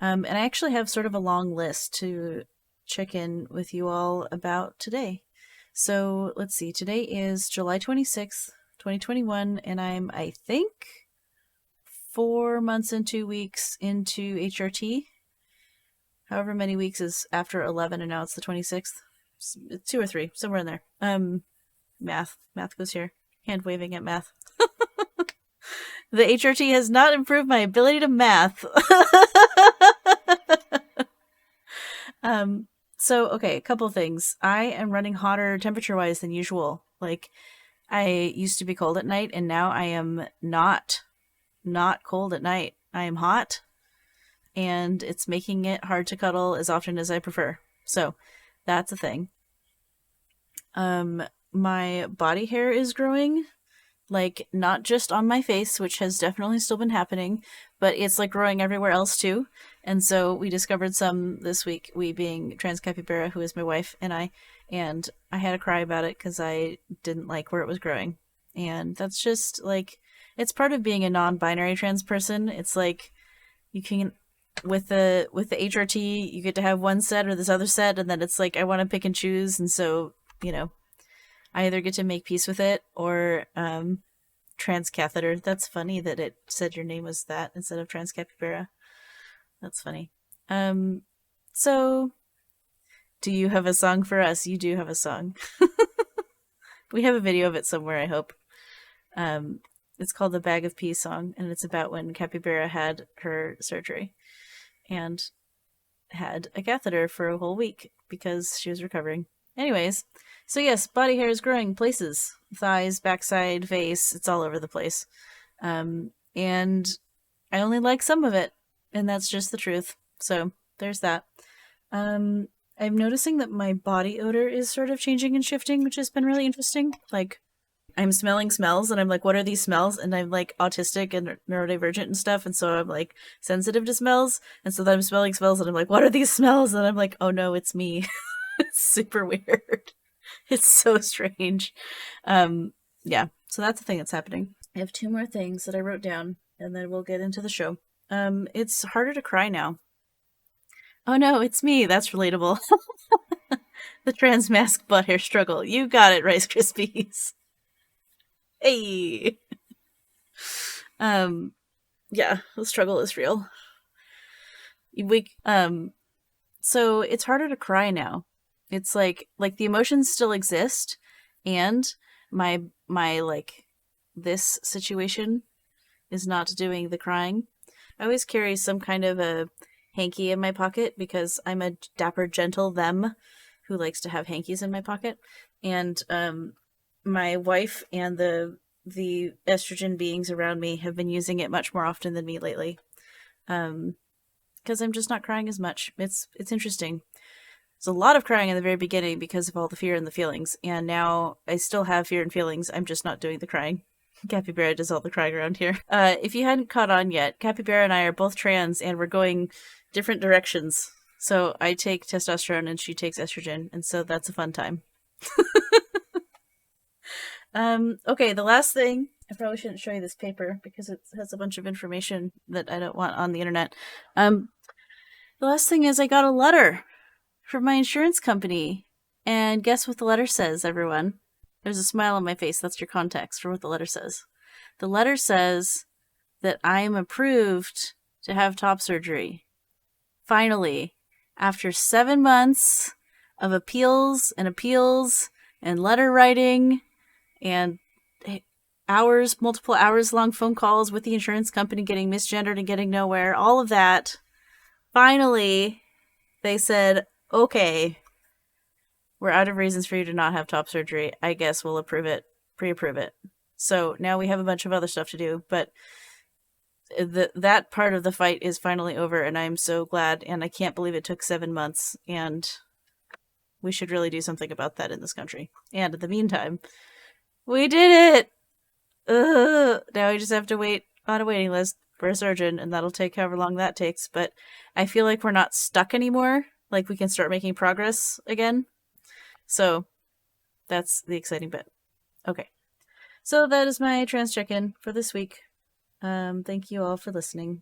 And I actually have sort of a long list to check in with you all about today. So let's see. Today is July 26th, 2021, and I think, 4 months and 2 weeks into HRT. However many weeks is after 11, and now it's the 26th. Two or three, somewhere in there. Math goes here. Hand waving at math. The HRT has not improved my ability to math. So okay, a couple of things. I am running hotter temperature wise than usual. Like, I used to be cold at night, and now I am not cold at night. I am hot, and it's making it hard to cuddle as often as I prefer. So that's a thing. My body hair is growing, like, not just on my face, which has definitely still been happening, but it's like growing everywhere else too. And so we discovered some this week, we being trans capybara, who is my wife, and I had to cry about it because I didn't like where it was growing. And that's just like, it's part of being a non-binary trans person. It's like, you can, with the HRT, you get to have one set or this other set, and then it's like I want to pick and choose, and so, you know, I either get to make peace with it or trans catheter. That's funny that it said your name was that instead of trans capybara. That's funny. Um, so do you have a song for us? You do have a song. We have a video of it somewhere, I hope. Um, it's called the Bag of Peas song, and it's about when Capybara had her surgery and had a catheter for a whole week because she was recovering. Anyways, so yes, body hair is growing places. Thighs, backside, face, it's all over the place. And I only like some of it, and that's just the truth. So there's that. I'm noticing that my body odor is sort of changing and shifting, which has been really interesting. Like, I'm smelling smells, and I'm like, what are these smells? And I'm like autistic and neurodivergent and stuff, and so I'm like sensitive to smells. And so then I'm smelling smells, and I'm like, what are these smells? And I'm like, oh no, it's me. It's super weird. It's so strange. Yeah, so that's the thing that's happening. I have two more things that I wrote down, and then we'll get into the show. It's harder to cry now. Oh no, it's me. That's relatable. The trans mask butt hair struggle. You got it, Rice Krispies. Hey. Um, yeah, the struggle is real. We so it's harder to cry now. It's like the emotions still exist, and my like, this situation is not doing the crying. I always carry some kind of a hanky in my pocket because I'm a dapper gentle them who likes to have hankies in my pocket. And my wife and the estrogen beings around me have been using it much more often than me lately. Because I'm just not crying as much. It's interesting. There's a lot of crying in the very beginning because of all the fear and the feelings, and now I still have fear and feelings. I'm just not doing the crying. Capybara does all the crying around here. If you hadn't caught on yet, Capybara and I are both trans, and we're going different directions. So I take testosterone and she takes estrogen, and so that's a fun time. Okay, the last thing, I probably shouldn't show you this paper because it has a bunch of information that I don't want on the internet. The last thing is I got a letter from my insurance company. And guess what the letter says, everyone? There's a smile on my face. That's your context for what the letter says. The letter says that I am approved to have top surgery. Finally, after 7 months of appeals and letter writing and multiple hours long phone calls with the insurance company, getting misgendered and getting nowhere, all of that, finally, they said, okay, we're out of reasons for you to not have top surgery. I guess we'll pre-approve it. So now we have a bunch of other stuff to do, but that part of the fight is finally over, and I'm so glad, and I can't believe it took 7 months, and we should really do something about that in this country. And in the meantime, we did it! Ugh. Now we just have to wait on a waiting list for a surgeon, and that'll take however long that takes, but I feel like we're not stuck anymore. Like, we can start making progress again. So, that's the exciting bit. Okay. So that is my trans check-in for this week. Thank you all for listening.